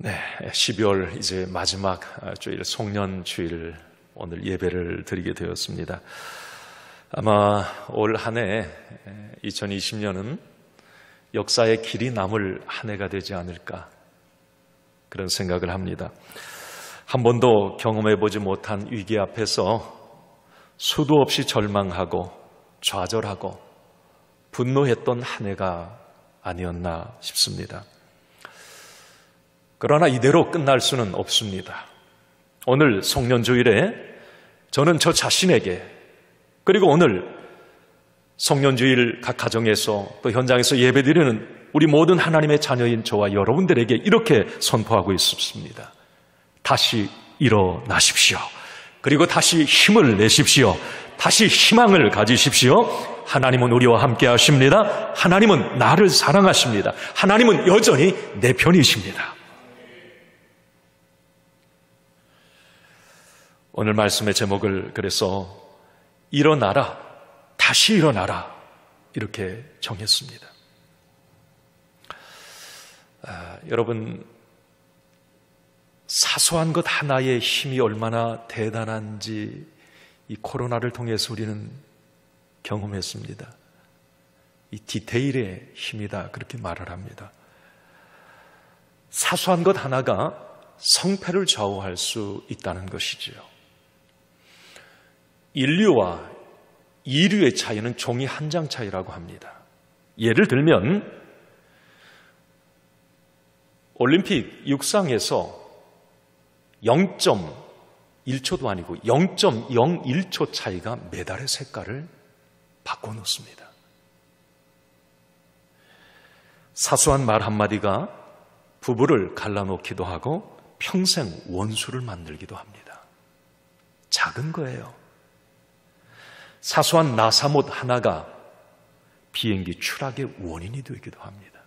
네, 12월 이제 마지막 주일 송년 주일 오늘 예배를 드리게 되었습니다. 아마 올 한 해 2020년은 역사의 길이 남을 한 해가 되지 않을까 그런 생각을 합니다. 한 번도 경험해보지 못한 위기 앞에서 수도 없이 절망하고 좌절하고 분노했던 한 해가 아니었나 싶습니다. 그러나 이대로 끝날 수는 없습니다. 오늘 송년주일에 저는 저 자신에게 그리고 오늘 송년주일 각 가정에서 또 현장에서 예배드리는 우리 모든 하나님의 자녀인 저와 여러분들에게 이렇게 선포하고 있습니다. 다시 일어나십시오. 그리고 다시 힘을 내십시오. 다시 희망을 가지십시오. 하나님은 우리와 함께 하십니다. 하나님은 나를 사랑하십니다. 하나님은 여전히 내 편이십니다. 오늘 말씀의 제목을 그래서 일어나라, 다시 일어나라 이렇게 정했습니다. 여러분, 사소한 것 하나의 힘이 얼마나 대단한지 이 코로나를 통해서 우리는 경험했습니다. 이 디테일의 힘이다 그렇게 말을 합니다. 사소한 것 하나가 성패를 좌우할 수 있다는 것이지요. 인류와 이류의 차이는 종이 한 장 차이라고 합니다. 예를 들면 올림픽 육상에서 0.1초도 아니고 0.01초 차이가 메달의 색깔을 바꿔놓습니다. 사소한 말 한마디가 부부를 갈라놓기도 하고 평생 원수를 만들기도 합니다. 작은 거예요. 사소한 나사못 하나가 비행기 추락의 원인이 되기도 합니다.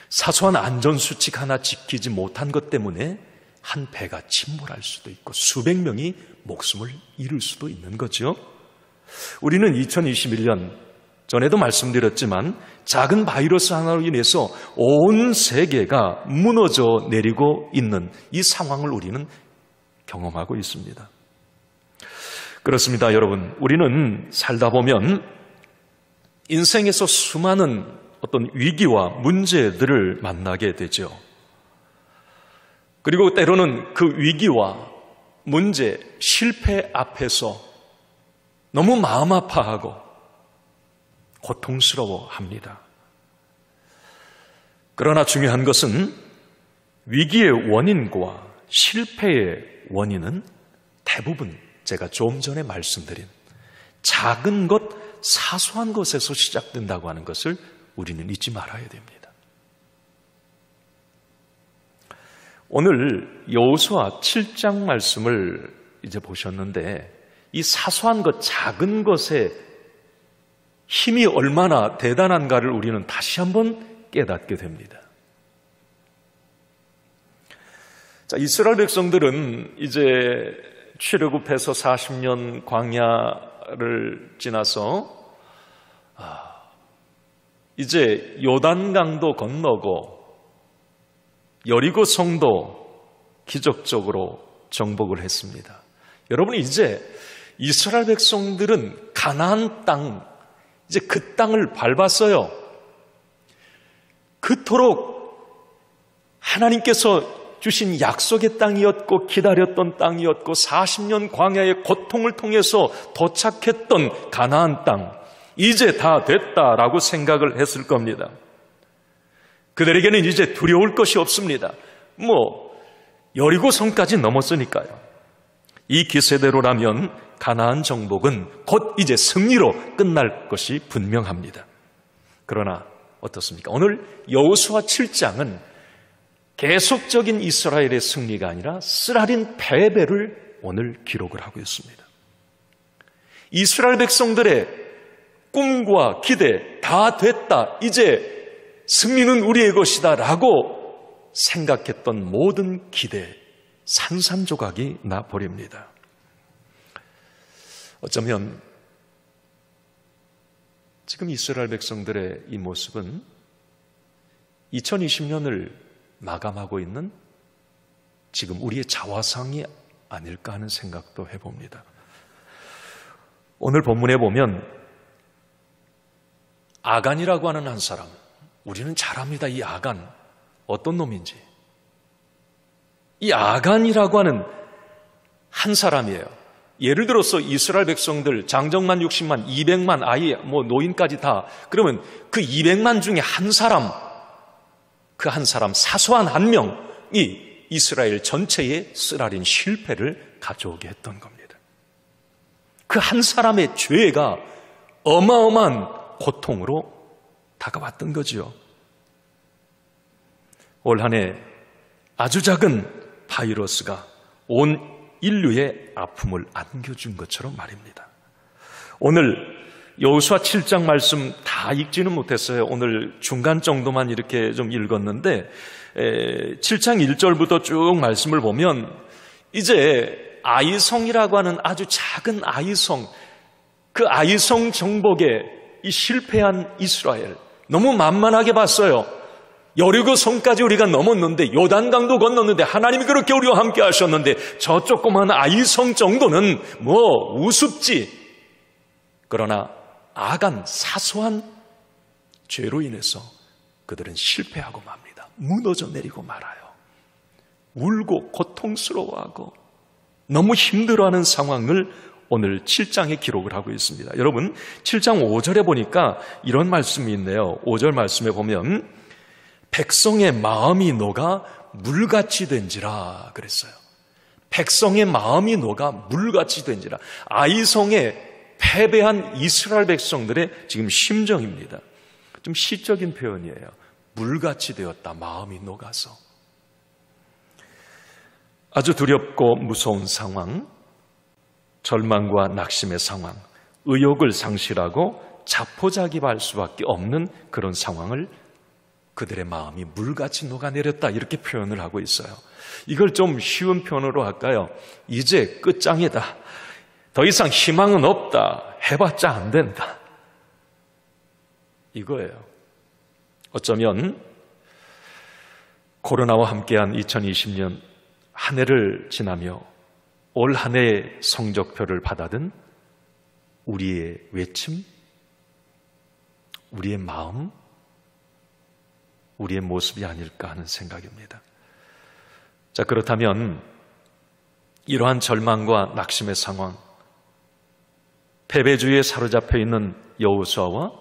사소한 안전수칙 하나 지키지 못한 것 때문에 한 배가 침몰할 수도 있고 수백 명이 목숨을 잃을 수도 있는 거죠. 우리는 2021년 전에도 말씀드렸지만 작은 바이러스 하나로 인해서 온 세계가 무너져 내리고 있는 이 상황을 우리는 경험하고 있습니다. 그렇습니다, 여러분. 우리는 살다 보면 인생에서 수많은 어떤 위기와 문제들을 만나게 되죠. 그리고 때로는 그 위기와 문제, 실패 앞에서 너무 마음 아파하고 고통스러워합니다. 그러나 중요한 것은 위기의 원인과 실패의 원인은 대부분 제가 좀 전에 말씀드린 작은 것, 사소한 것에서 시작된다고 하는 것을 우리는 잊지 말아야 됩니다. 오늘 여호수아 7장 말씀을 이제 보셨는데 이 사소한 것, 작은 것의 힘이 얼마나 대단한가를 우리는 다시 한번 깨닫게 됩니다. 자, 이스라엘 백성들은 이제 출애굽해서 40년 광야를 지나서 이제 요단강도 건너고 여리고 성도 기적적으로 정복을 했습니다. 여러분, 이제 이스라엘 백성들은 가나안 땅, 이제 그 땅을 밟았어요. 그토록 하나님께서 주신 약속의 땅이었고 기다렸던 땅이었고 40년 광야의 고통을 통해서 도착했던 가나안 땅, 이제 다 됐다라고 생각을 했을 겁니다. 그들에게는 이제 두려울 것이 없습니다. 여리고성까지 넘었으니까요. 이 기세대로라면 가나안 정복은 곧 이제 승리로 끝날 것이 분명합니다. 그러나 어떻습니까? 오늘 여호수아 7장은 계속적인 이스라엘의 승리가 아니라 쓰라린 패배를 오늘 기록을 하고 있습니다. 이스라엘 백성들의 꿈과 기대 다 됐다, 이제 승리는 우리의 것이다 라고 생각했던 모든 기대 산산조각이 나버립니다. 어쩌면 지금 이스라엘 백성들의 이 모습은 2020년을 마감하고 있는 지금 우리의 자화상이 아닐까 하는 생각도 해봅니다. 오늘 본문에 보면 아간이라고 하는 한 사람, 우리는 잘 압니다. 이 아간 어떤 놈인지. 이 아간이라고 하는 한 사람이에요. 예를 들어서 이스라엘 백성들 장정만 60만, 200만 아이, 노인까지 다, 그러면 그 200만 중에 한 사람, 그 한 사람, 사소한 한 명이 이스라엘 전체에 쓰라린 실패를 가져오게 했던 겁니다. 그 한 사람의 죄가 어마어마한 고통으로 다가왔던 거죠. 올 한 해 아주 작은 바이러스가 온 인류의 아픔을 안겨준 것처럼 말입니다. 오늘 여호수아 7장 말씀 다 읽지는 못했어요. 오늘 중간 정도만 이렇게 좀 읽었는데 7장 1절부터 쭉 말씀을 보면 이제 아이성이라고 하는 아주 작은 아이성, 그 아이성 정복에 이 실패한 이스라엘 너무 만만하게 봤어요. 여리고 성까지 우리가 넘었는데, 요단강도 건넜는데, 하나님이 그렇게 우리와 함께 하셨는데 저 조그만 아이성 정도는 우습지. 그러나 아간 사소한 죄로 인해서 그들은 실패하고 맙니다. 무너져 내리고 말아요. 울고 고통스러워하고 너무 힘들어하는 상황을 오늘 7장에 기록을 하고 있습니다. 여러분 7장 5절에 보니까 이런 말씀이 있네요. 5절 말씀에 보면 백성의 마음이 녹아 물같이 된지라 그랬어요. 백성의 마음이 녹아 물같이 된지라. 아이성에 패배한 이스라엘 백성들의 지금 심정입니다. 좀 시적인 표현이에요. 물같이 되었다. 마음이 녹아서. 아주 두렵고 무서운 상황, 절망과 낙심의 상황, 의욕을 상실하고 자포자기할 수밖에 없는 그런 상황을 그들의 마음이 물같이 녹아내렸다 이렇게 표현을 하고 있어요. 이걸 좀 쉬운 표현으로 할까요? 이제 끝장이다. 더 이상 희망은 없다. 해봤자 안 된다. 이거예요. 어쩌면 코로나와 함께한 2020년 한 해를 지나며 올 한 해의 성적표를 받아든 우리의 외침, 우리의 마음, 우리의 모습이 아닐까 하는 생각입니다. 자, 그렇다면 이러한 절망과 낙심의 상황, 패배주의에 사로잡혀 있는 여호수아와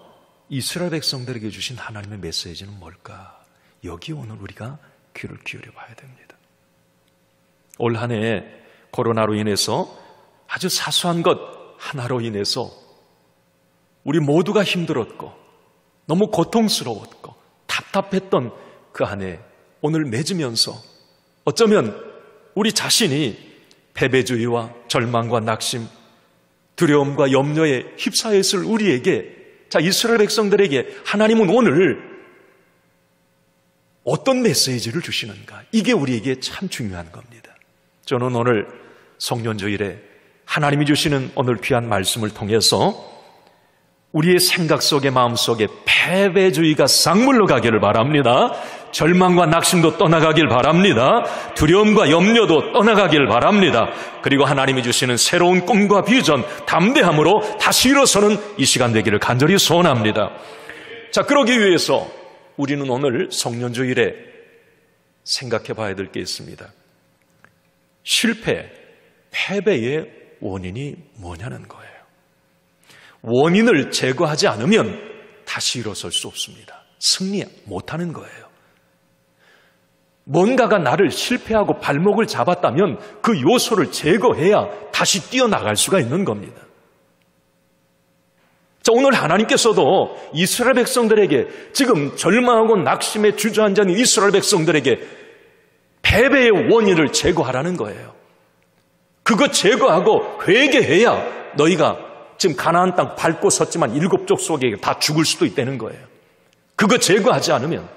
이스라엘 백성들에게 주신 하나님의 메시지는 뭘까? 여기 오늘 우리가 귀를 기울여 봐야 됩니다. 올 한 해 코로나로 인해서 아주 사소한 것 하나로 인해서 우리 모두가 힘들었고 너무 고통스러웠고 답답했던 그 한 해 오늘 맺으면서 어쩌면 우리 자신이 패배주의와 절망과 낙심, 두려움과 염려에 휩싸여 있을 우리에게, 자, 이스라엘 백성들에게 하나님은 오늘 어떤 메시지를 주시는가? 이게 우리에게 참 중요한 겁니다. 저는 오늘 성년주일에 하나님이 주시는 오늘 귀한 말씀을 통해서 우리의 생각 속에 마음 속에 패배주의가 싹 물러가기를 바랍니다. 절망과 낙심도 떠나가길 바랍니다. 두려움과 염려도 떠나가길 바랍니다. 그리고 하나님이 주시는 새로운 꿈과 비전, 담대함으로 다시 일어서는 이 시간 되기를 간절히 소원합니다. 자, 그러기 위해서 우리는 오늘 성년주일에 생각해 봐야 될 게 있습니다. 실패, 패배의 원인이 뭐냐는 거예요. 원인을 제거하지 않으면 다시 일어설 수 없습니다. 승리 못하는 거예요. 뭔가가 나를 실패하고 발목을 잡았다면 그 요소를 제거해야 다시 뛰어나갈 수가 있는 겁니다. 자, 오늘 하나님께서도 이스라엘 백성들에게, 지금 절망하고 낙심에 주저앉아 있는 이스라엘 백성들에게 패배의 원인을 제거하라는 거예요. 그거 제거하고 회개해야 너희가 지금 가나안 땅 밟고 섰지만 7족 속에 다 죽을 수도 있다는 거예요. 그거 제거하지 않으면.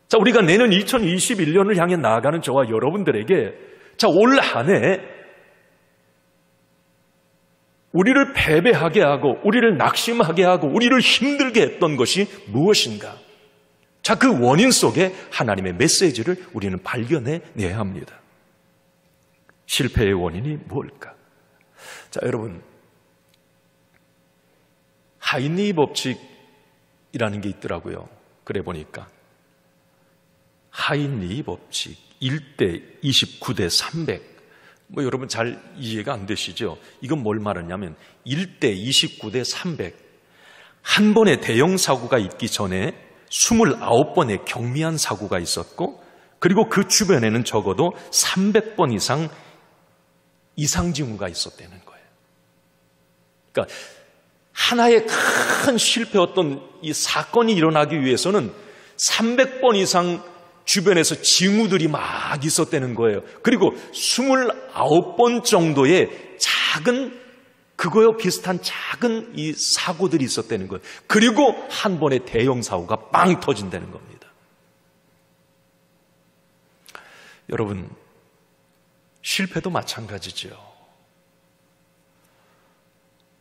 자, 우리가 내년 2021년을 향해 나아가는 저와 여러분들에게, 자, 올 한 해 우리를 패배하게 하고 우리를 낙심하게 하고 우리를 힘들게 했던 것이 무엇인가? 자, 그 원인 속에 하나님의 메시지를 우리는 발견해내야 합니다. 실패의 원인이 뭘까? 자, 여러분, 하인리 법칙이라는 게 있더라고요. 그래 보니까 하인리 법칙 1대 29대 300. 여러분 잘 이해가 안 되시죠? 이건 뭘 말하냐면 1대 29대 300. 한 번의 대형 사고가 있기 전에 29번의 경미한 사고가 있었고, 그리고 그 주변에는 적어도 300번 이상 징후가 있었다는 거예요. 그러니까 하나의 큰 실패, 어떤 이 사건이 일어나기 위해서는 300번 이상 주변에서 징후들이 막 있었다는 거예요. 그리고 29번 정도의 작은, 그거와 비슷한 작은 이 사고들이 있었다는 거예요. 그리고 한 번의 대형 사고가 빵 터진다는 겁니다. 여러분, 실패도 마찬가지죠.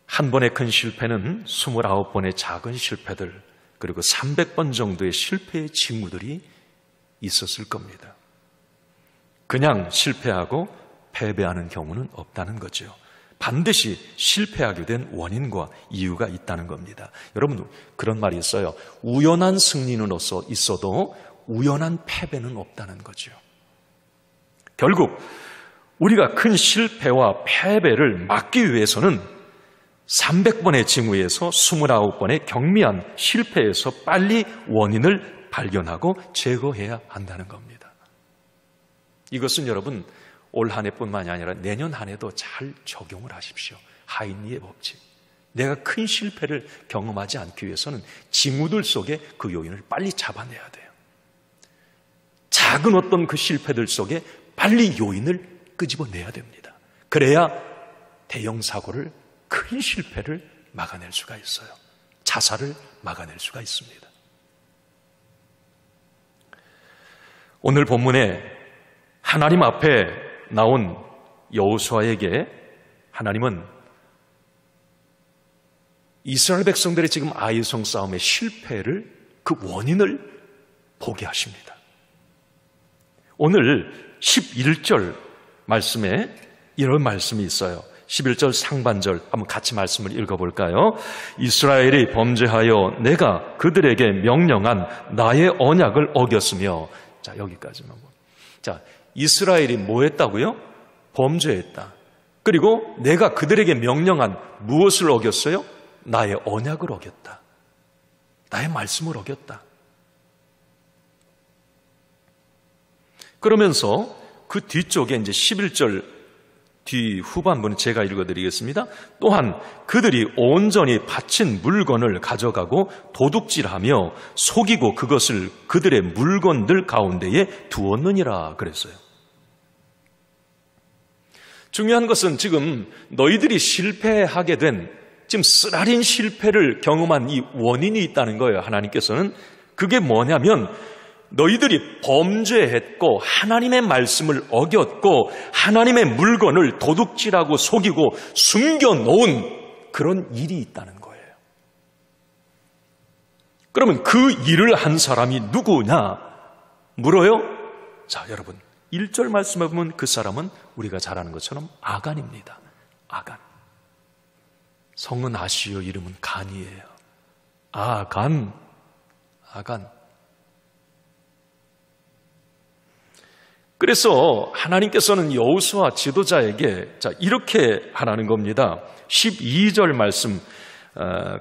한 번의 큰 실패는 29번의 작은 실패들, 그리고 300번 정도의 실패의 징후들이 있었을 겁니다. 그냥 실패하고 패배하는 경우는 없다는 거죠. 반드시 실패하게 된 원인과 이유가 있다는 겁니다. 여러분, 그런 말이 있어요. 우연한 승리는 있어도 우연한 패배는 없다는 거죠. 결국 우리가 큰 실패와 패배를 막기 위해서는 300번의 징후에서 29번의 경미한 실패에서 빨리 원인을 발견하고 제거해야 한다는 겁니다. 이것은 여러분 올 한 해뿐만이 아니라 내년 한 해도 잘 적용을 하십시오. 하인리의 법칙. 내가 큰 실패를 경험하지 않기 위해서는 징후들 속에 그 요인을 빨리 잡아내야 돼요. 작은 어떤 그 실패들 속에 빨리 요인을 끄집어내야 됩니다. 그래야 대형 사고를, 큰 실패를 막아낼 수가 있어요. 자살을 막아낼 수가 있습니다. 오늘 본문에 하나님 앞에 나온 여호수아에게 하나님은 이스라엘 백성들의 지금 아이성 싸움의 실패를, 그 원인을 보게 하십니다. 오늘 11절 말씀에 이런 말씀이 있어요. 11절 상반절 한번 같이 말씀을 읽어볼까요? 이스라엘이 범죄하여 내가 그들에게 명령한 나의 언약을 어겼으며. 자, 여기까지만. 자, 이스라엘이 뭐 했다고요? 범죄했다. 그리고 내가 그들에게 명령한 무엇을 어겼어요? 나의 언약을 어겼다. 나의 말씀을 어겼다. 그러면서 그 뒤쪽에 이제 11절 뒤 후반부는 제가 읽어드리겠습니다. 또한 그들이 온전히 바친 물건을 가져가고 도둑질하며 속이고 그것을 그들의 물건들 가운데에 두었느니라 그랬어요. 중요한 것은 지금 너희들이 실패하게 된, 지금 쓰라린 실패를 경험한 이 원인이 있다는 거예요. 하나님께서는. 그게 뭐냐면 너희들이 범죄했고 하나님의 말씀을 어겼고 하나님의 물건을 도둑질하고 속이고 숨겨놓은 그런 일이 있다는 거예요. 그러면 그 일을 한 사람이 누구냐 물어요. 자, 여러분 1절 말씀에 보면 그 사람은 우리가 잘 아는 것처럼 아간입니다. 아간. 성은 아시오, 이름은 간이에요. 아간. 그래서 하나님께서는 여호수아 지도자에게 자, 이렇게 하라는 겁니다. 12절 말씀,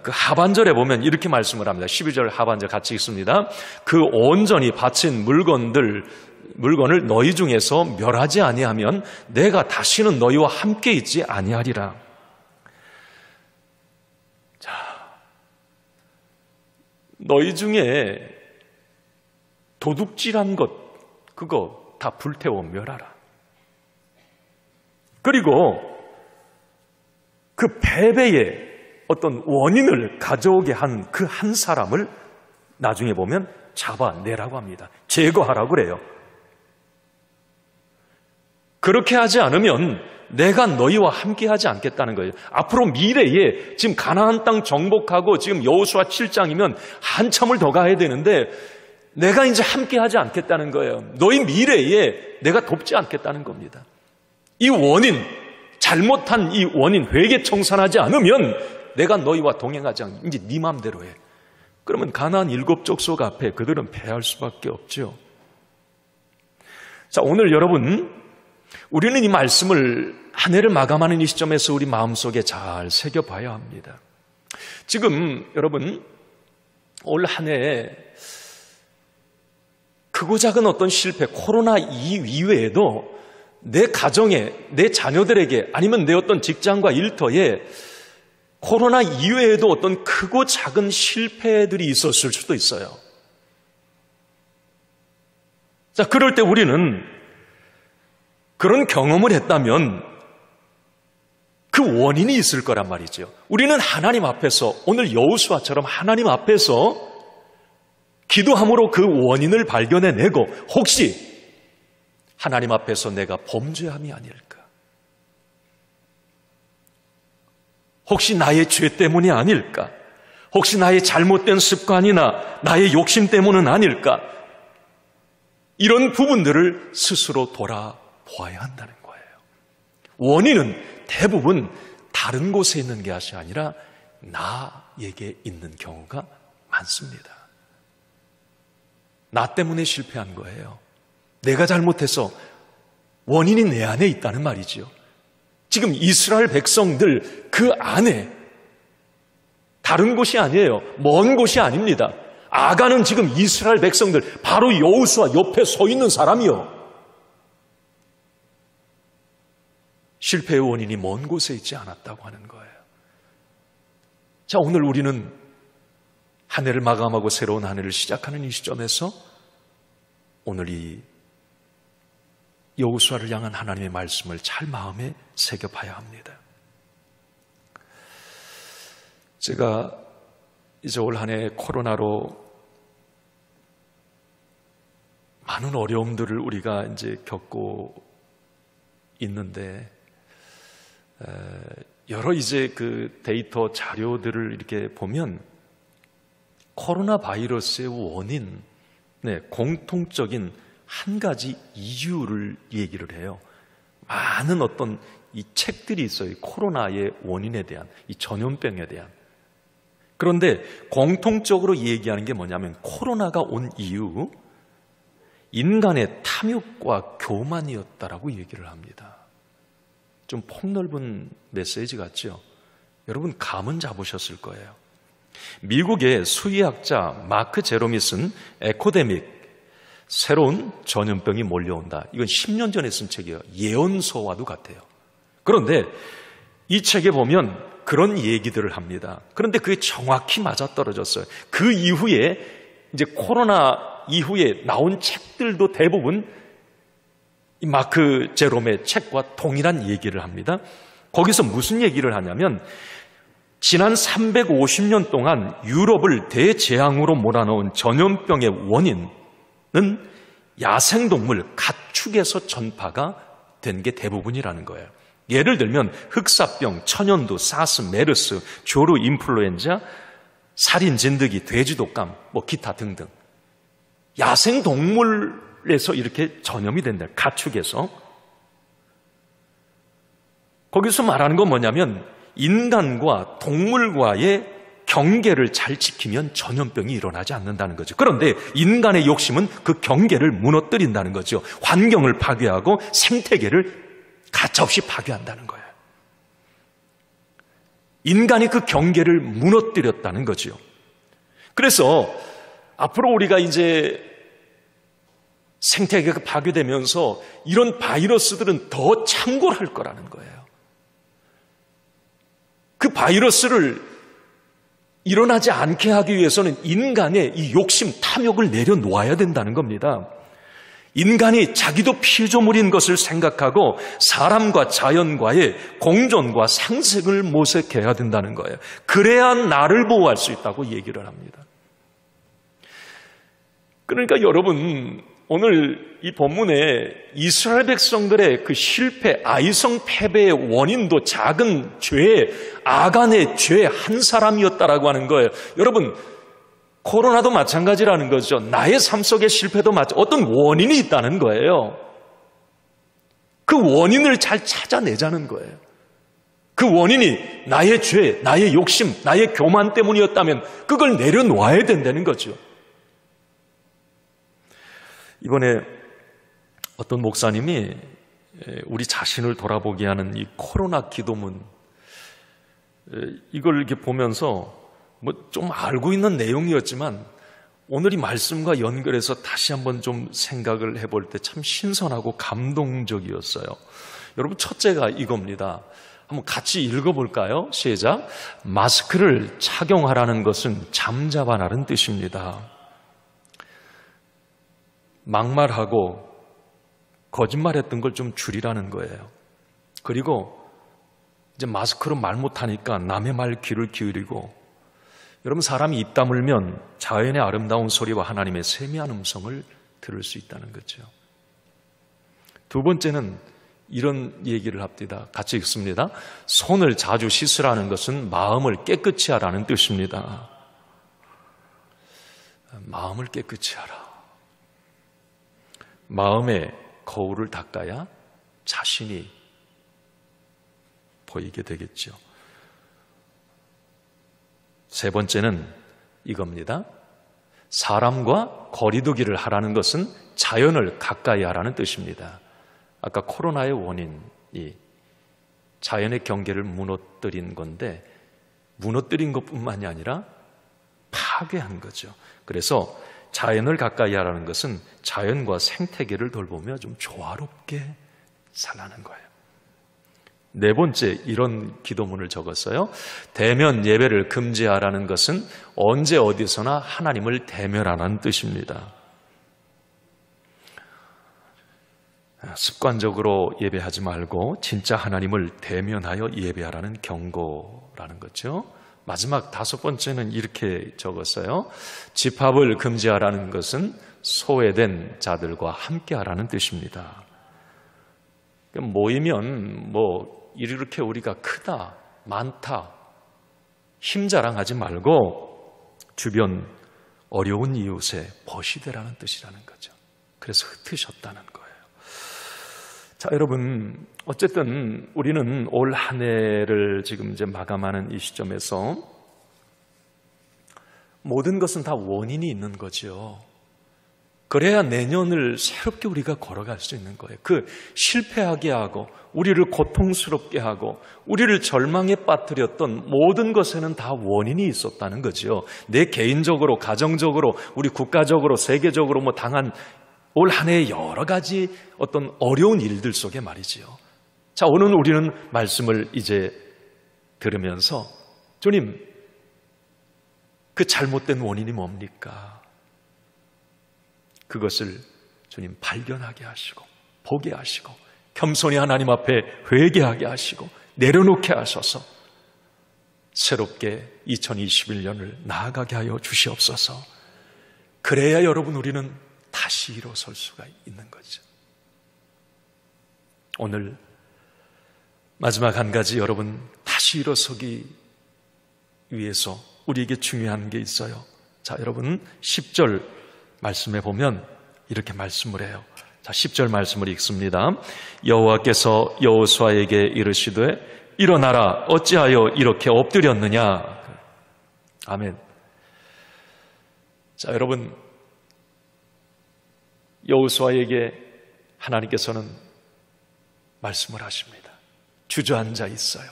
그 하반절에 보면 이렇게 말씀을 합니다. 12절 하반절 같이 읽습니다. 그 온전히 바친 물건을 너희 중에서 멸하지 아니하면 내가 다시는 너희와 함께 있지 아니하리라. 자, 너희 중에 도둑질한 것, 그거 다 불태워 멸하라. 그리고 그 패배의 어떤 원인을 가져오게 한 그 한 사람을 나중에 보면 잡아내라고 합니다. 제거하라고 그래요. 그렇게 하지 않으면 내가 너희와 함께하지 않겠다는 거예요. 앞으로 미래에 지금 가나안 땅 정복하고 지금 여호수아 7장이면 한참을 더 가야 되는데 내가 이제 함께하지 않겠다는 거예요. 너희 미래에 내가 돕지 않겠다는 겁니다. 이 원인, 잘못한 이 원인 회개 청산하지 않으면 내가 너희와 동행하지 않고 이제 네 마음대로 해. 그러면 가나안 7 족속 앞에 그들은 패할 수밖에 없죠. 자, 오늘 여러분, 우리는 이 말씀을 한 해를 마감하는 이 시점에서 우리 마음속에 잘 새겨봐야 합니다. 지금 여러분, 올 한 해에 크고 작은 어떤 실패, 코로나 이외에도 내 가정에, 내 자녀들에게 아니면 내 어떤 직장과 일터에 코로나 이외에도 어떤 크고 작은 실패들이 있었을 수도 있어요. 자, 그럴 때 우리는 그런 경험을 했다면 그 원인이 있을 거란 말이죠. 우리는 하나님 앞에서 오늘 여호수아처럼 하나님 앞에서 기도함으로 그 원인을 발견해내고 혹시 하나님 앞에서 내가 범죄함이 아닐까? 혹시 나의 죄 때문이 아닐까? 혹시 나의 잘못된 습관이나 나의 욕심 때문은 아닐까? 이런 부분들을 스스로 돌아보아야 한다는 거예요. 원인은 대부분 다른 곳에 있는 것이 아니라 나에게 있는 경우가 많습니다. 나 때문에 실패한 거예요. 내가 잘못해서 원인이 내 안에 있다는 말이죠. 지금 이스라엘 백성들 그 안에 다른 곳이 아니에요. 먼 곳이 아닙니다. 아간은 지금 이스라엘 백성들 바로 여호수아 옆에 서 있는 사람이요. 실패의 원인이 먼 곳에 있지 않았다고 하는 거예요. 자, 오늘 우리는 한 해를 마감하고 새로운 한 해를 시작하는 이 시점에서 오늘 이 여호수아를 향한 하나님의 말씀을 잘 마음에 새겨봐야 합니다. 제가 이제 올 한 해 코로나로 많은 어려움들을 우리가 이제 겪고 있는데 여러 이제 그 데이터 자료들을 이렇게 보면 코로나 바이러스의 원인, 공통적인 한 가지 이유를 얘기를 해요. 많은 어떤 이 책들이 있어요. 코로나의 원인에 대한, 이 전염병에 대한. 그런데 공통적으로 얘기하는 게 뭐냐면 코로나가 온 이유, 인간의 탐욕과 교만이었다라고 얘기를 합니다. 좀 폭넓은 메시지 같죠? 여러분 감은 잡으셨을 거예요. 미국의 수의학자 마크 제롬이 쓴 에코데믹, 새로운 전염병이 몰려온다. 이건 10년 전에 쓴 책이에요. 예언서와도 같아요. 그런데 이 책에 보면 그런 얘기들을 합니다. 그런데 그게 정확히 맞아떨어졌어요. 그 이후에 이제 코로나 이후에 나온 책들도 대부분 이 마크 제롬의 책과 동일한 얘기를 합니다. 거기서 무슨 얘기를 하냐면 지난 350년 동안 유럽을 대재앙으로 몰아넣은 전염병의 원인은 야생동물, 가축에서 전파가 된 게 대부분이라는 거예요. 예를 들면 흑사병, 천연두, 사스, 메르스, 조루, 인플루엔자, 살인, 진드기, 돼지독감, 기타 등등. 야생동물에서 이렇게 전염이 된다. 가축에서. 거기서 말하는 건 뭐냐면 인간과 동물과의 경계를 잘 지키면 전염병이 일어나지 않는다는 거죠. 그런데 인간의 욕심은 그 경계를 무너뜨린다는 거죠. 환경을 파괴하고 생태계를 가차없이 파괴한다는 거예요. 인간이 그 경계를 무너뜨렸다는 거죠. 그래서 앞으로 우리가 이제 생태계가 파괴되면서 이런 바이러스들은 더 창궐할 거라는 거예요. 그 바이러스를 일어나지 않게 하기 위해서는 인간의 이 욕심, 탐욕을 내려놓아야 된다는 겁니다. 인간이 자기도 피조물인 것을 생각하고 사람과 자연과의 공존과 상생을 모색해야 된다는 거예요. 그래야 나를 보호할 수 있다고 얘기를 합니다. 그러니까 여러분, 오늘 이 본문에 이스라엘 백성들의 그 실패, 아이성 패배의 원인도 작은 죄, 아간의 죄 한 사람이었다라고 하는 거예요. 여러분, 코로나도 마찬가지라는 거죠. 나의 삶 속의 실패도 어떤 원인이 있다는 거예요. 그 원인을 잘 찾아내자는 거예요. 그 원인이 나의 죄, 나의 욕심, 나의 교만 때문이었다면 그걸 내려놓아야 된다는 거죠. 이번에 어떤 목사님이 우리 자신을 돌아보게 하는 이 코로나 기도문, 이걸 이렇게 보면서 좀 알고 있는 내용이었지만 오늘 이 말씀과 연결해서 다시 한번 좀 생각을 해볼 때 참 신선하고 감동적이었어요. 여러분, 첫째가 이겁니다. 한번 같이 읽어볼까요? 시작. 마스크를 착용하라는 것은 잠잡아라는 뜻입니다. 막말하고 거짓말했던 걸 좀 줄이라는 거예요. 그리고 이제 마스크로 말 못하니까 남의 말 귀를 기울이고, 여러분, 사람이 입 다물면 자연의 아름다운 소리와 하나님의 세미한 음성을 들을 수 있다는 거죠. 두 번째는 이런 얘기를 합니다. 같이 읽습니다. 손을 자주 씻으라는 것은 마음을 깨끗이 하라는 뜻입니다. 마음을 깨끗이 하라. 마음의 거울을 닦아야 자신이 보이게 되겠죠. 세 번째는 이겁니다. 사람과 거리두기를 하라는 것은 자연을 가까이 하라는 뜻입니다. 아까 코로나의 원인이 자연의 경계를 무너뜨린 건데, 무너뜨린 것뿐만이 아니라 파괴한 거죠. 그래서 자연을 가까이 하라는 것은 자연과 생태계를 돌보며 좀 조화롭게 살라는 거예요. 네 번째, 이런 기도문을 적었어요. 대면 예배를 금지하라는 것은 언제 어디서나 하나님을 대면하라는 뜻입니다. 습관적으로 예배하지 말고 진짜 하나님을 대면하여 예배하라는 경고라는 거죠. 마지막 다섯 번째는 이렇게 적었어요. 집합을 금지하라는 것은 소외된 자들과 함께하라는 뜻입니다. 모이면 이렇게 우리가 크다, 많다, 힘 자랑하지 말고 주변 어려운 이웃의 벗이 되라는 뜻이라는 거죠. 그래서 흩으셨다는 거예요. 자, 여러분, 어쨌든 우리는 올 한 해를 지금 이제 마감하는 이 시점에서 모든 것은 다 원인이 있는 거죠. 그래야 내년을 새롭게 우리가 걸어갈 수 있는 거예요. 그 실패하게 하고 우리를 고통스럽게 하고 우리를 절망에 빠뜨렸던 모든 것에는 다 원인이 있었다는 거죠. 내 개인적으로, 가정적으로, 우리 국가적으로, 세계적으로 당한 올 한 해의 여러 가지 어떤 어려운 일들 속에 말이지요. 자, 오늘 우리는 말씀을 이제 들으면서 주님, 그 잘못된 원인이 뭡니까? 그것을 주님 발견하게 하시고 보게 하시고 겸손히 하나님 앞에 회개하게 하시고 내려놓게 하셔서 새롭게 2021년을 나아가게 하여 주시옵소서. 그래야 여러분, 우리는 다시 일어설 수가 있는 거죠. 오늘 마지막 한 가지, 여러분, 다시 일어서기 위해서 우리에게 중요한 게 있어요. 자, 여러분, 10절 말씀에 보면 이렇게 말씀을 해요. 자, 10절 말씀을 읽습니다. 여호와께서 여호수아에게 이르시되 일어나라, 어찌하여 이렇게 엎드렸느냐. 아멘. 자, 여러분, 여호수아에게 하나님께서는 말씀을 하십니다. 주저앉아 있어요.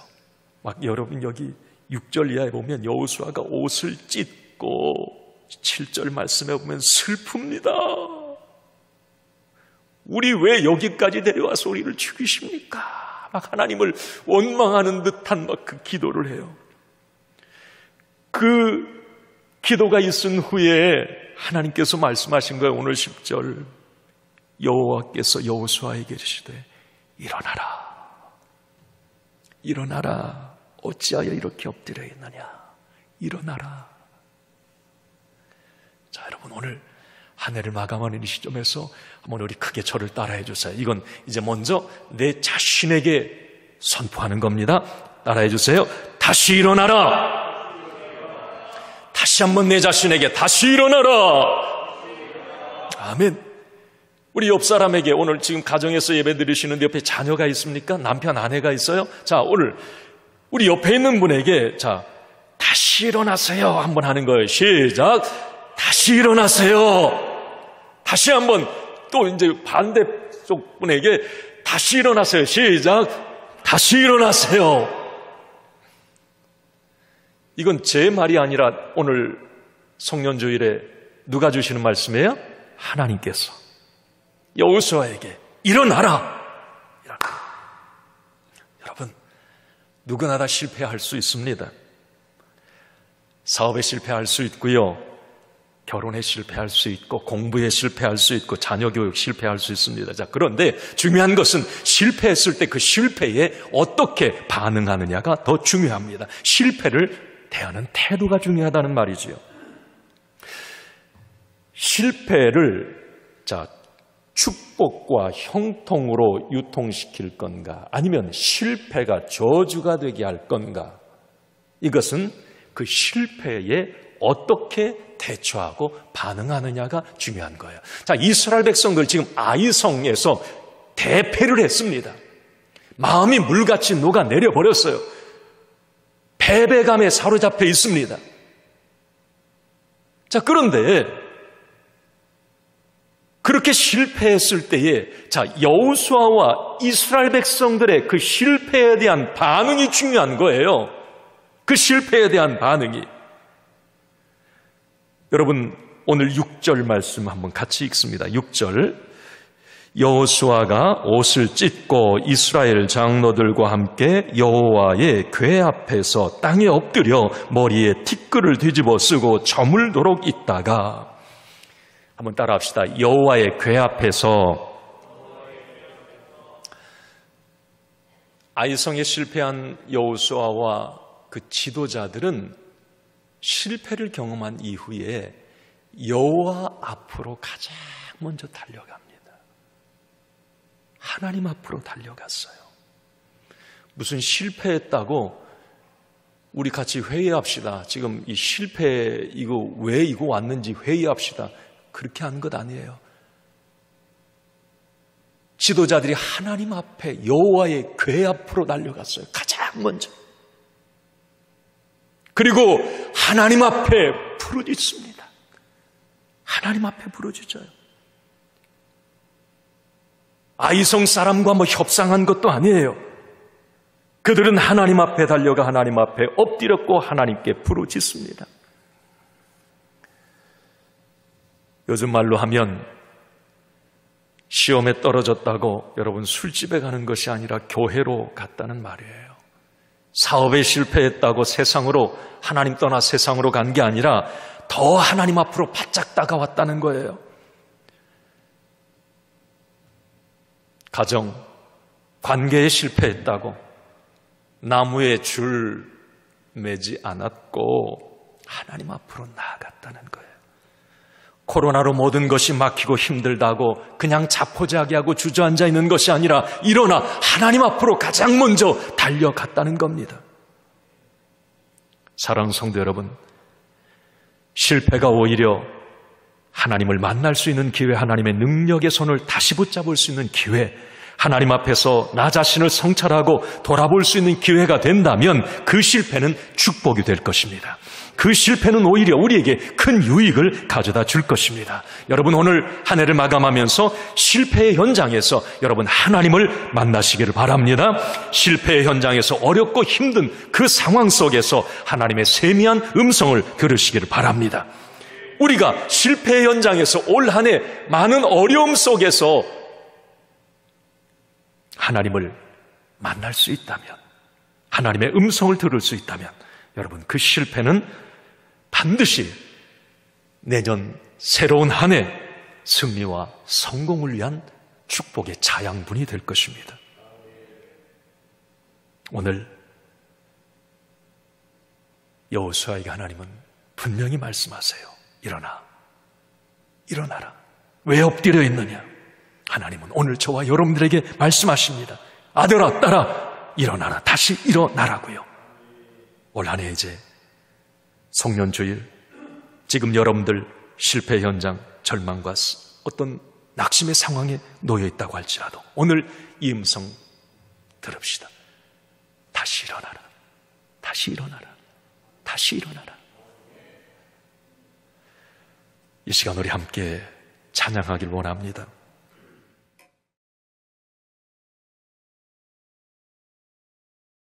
막 여러분 여기 6절 이하에 보면 여호수아가 옷을 찢고 7절 말씀에 보면 슬픕니다. 우리 왜 여기까지 데려와서 우리를 죽이십니까? 막 하나님을 원망하는 듯한 막 그 기도를 해요. 그 기도가 있은 후에 하나님께서 말씀하신 거예요. 오늘 10절. 여호와께서 여호수아에게 이르시되 일어나라, 일어나라, 어찌하여 이렇게 엎드려 있느냐. 일어나라. 자, 여러분, 오늘 한 해를 마감하는 이 시점에서 한번 우리 크게 저를 따라해 주세요. 이건 이제 먼저 내 자신에게 선포하는 겁니다. 따라해 주세요. 다시 일어나라. 다시 다시 한번 내 자신에게 다시 일어나라. 아멘. 우리 옆 사람에게, 오늘 지금 가정에서 예배 드리시는데 옆에 자녀가 있습니까? 남편, 아내가 있어요? 자, 오늘 우리 옆에 있는 분에게, 자, 다시 일어나세요 한번 하는 거예요. 시작. 다시 일어나세요. 다시 한번, 또 이제 반대쪽 분에게 다시 일어나세요. 시작. 다시 일어나세요. 이건 제 말이 아니라 오늘 성년주일에 누가 주시는 말씀이에요? 하나님께서 여호수아에게 일어나라. 여러분, 누구나 다 실패할 수 있습니다. 사업에 실패할 수 있고요, 결혼에 실패할 수 있고, 공부에 실패할 수 있고, 자녀 교육 실패할 수 있습니다. 자, 그런데 중요한 것은 실패했을 때 그 실패에 어떻게 반응하느냐가 더 중요합니다. 실패를 대하는 태도가 중요하다는 말이지요. 실패를, 자, 축복과 형통으로 유통시킬 건가, 아니면 실패가 저주가 되게 할 건가, 이것은 그 실패에 어떻게 대처하고 반응하느냐가 중요한 거예요. 자, 이스라엘 백성들 지금 아이성에서 대패를 했습니다. 마음이 물같이 녹아내려 버렸어요. 패배감에 사로잡혀 있습니다. 자, 그런데 그렇게 실패했을 때에, 자, 여호수아와 이스라엘 백성들의 그 실패에 대한 반응이 중요한 거예요. 그 실패에 대한 반응이. 여러분, 오늘 6절 말씀 한번 같이 읽습니다. 6절. 여호수아가 옷을 찢고 이스라엘 장로들과 함께 여호와의 궤 앞에서 땅에 엎드려 머리에 티끌을 뒤집어 쓰고 저물도록 있다가, 한번 따라합시다. 여호와의 궤 앞에서. 아이성에 실패한 여호수아와 그 지도자들은 실패를 경험한 이후에 여호와 앞으로 가장 먼저 달려갑니다. 하나님 앞으로 달려갔어요. 무슨 실패했다고 우리 같이 회의합시다. 지금 이 실패, 이거 왜 이거 왔는지 회의합시다. 그렇게 하는 것 아니에요. 지도자들이 하나님 앞에 여호와의 궤 앞으로 달려갔어요. 가장 먼저. 그리고 하나님 앞에 부르짖습니다. 하나님 앞에 부르짖어요. 아이성 사람과 협상한 것도 아니에요. 그들은 하나님 앞에 달려가 하나님 앞에 엎드렸고 하나님께 부르짖습니다. 요즘 말로 하면 시험에 떨어졌다고 여러분 술집에 가는 것이 아니라 교회로 갔다는 말이에요. 사업에 실패했다고 세상으로, 하나님 떠나 세상으로 간 게 아니라 더 하나님 앞으로 바짝 다가왔다는 거예요. 가정, 관계에 실패했다고 나무에 줄 매지 않았고 하나님 앞으로 나아갔다는 거예요. 코로나로 모든 것이 막히고 힘들다고 그냥 자포자기하고 주저앉아 있는 것이 아니라 일어나 하나님 앞으로 가장 먼저 달려갔다는 겁니다. 사랑하는 성도 여러분, 실패가 오히려 하나님을 만날 수 있는 기회, 하나님의 능력의 손을 다시 붙잡을 수 있는 기회, 하나님 앞에서 나 자신을 성찰하고 돌아볼 수 있는 기회가 된다면 그 실패는 축복이 될 것입니다. 그 실패는 오히려 우리에게 큰 유익을 가져다 줄 것입니다. 여러분, 오늘 한 해를 마감하면서 실패의 현장에서 여러분 하나님을 만나시기를 바랍니다. 실패의 현장에서 어렵고 힘든 그 상황 속에서 하나님의 세미한 음성을 들으시기를 바랍니다. 우리가 실패의 현장에서 올 한 해 많은 어려움 속에서 하나님을 만날 수 있다면, 하나님의 음성을 들을 수 있다면 여러분, 그 실패는 반드시 내년 새로운 한 해 승리와 성공을 위한 축복의 자양분이 될 것입니다. 오늘 여호수아에게 하나님은 분명히 말씀하세요. 일어나, 일어나라. 왜 엎드려 있느냐? 하나님은 오늘 저와 여러분들에게 말씀하십니다. 아들아, 딸아, 일어나라. 다시 일어나라고요. 올 한 해 이제 성년주일 지금 여러분들 실패 현장, 절망과 어떤 낙심의 상황에 놓여 있다고 할지라도 오늘 이 음성 들읍시다. 다시 일어나라. 다시 일어나라. 다시 일어나라. 이 시간 우리 함께 찬양하길 원합니다.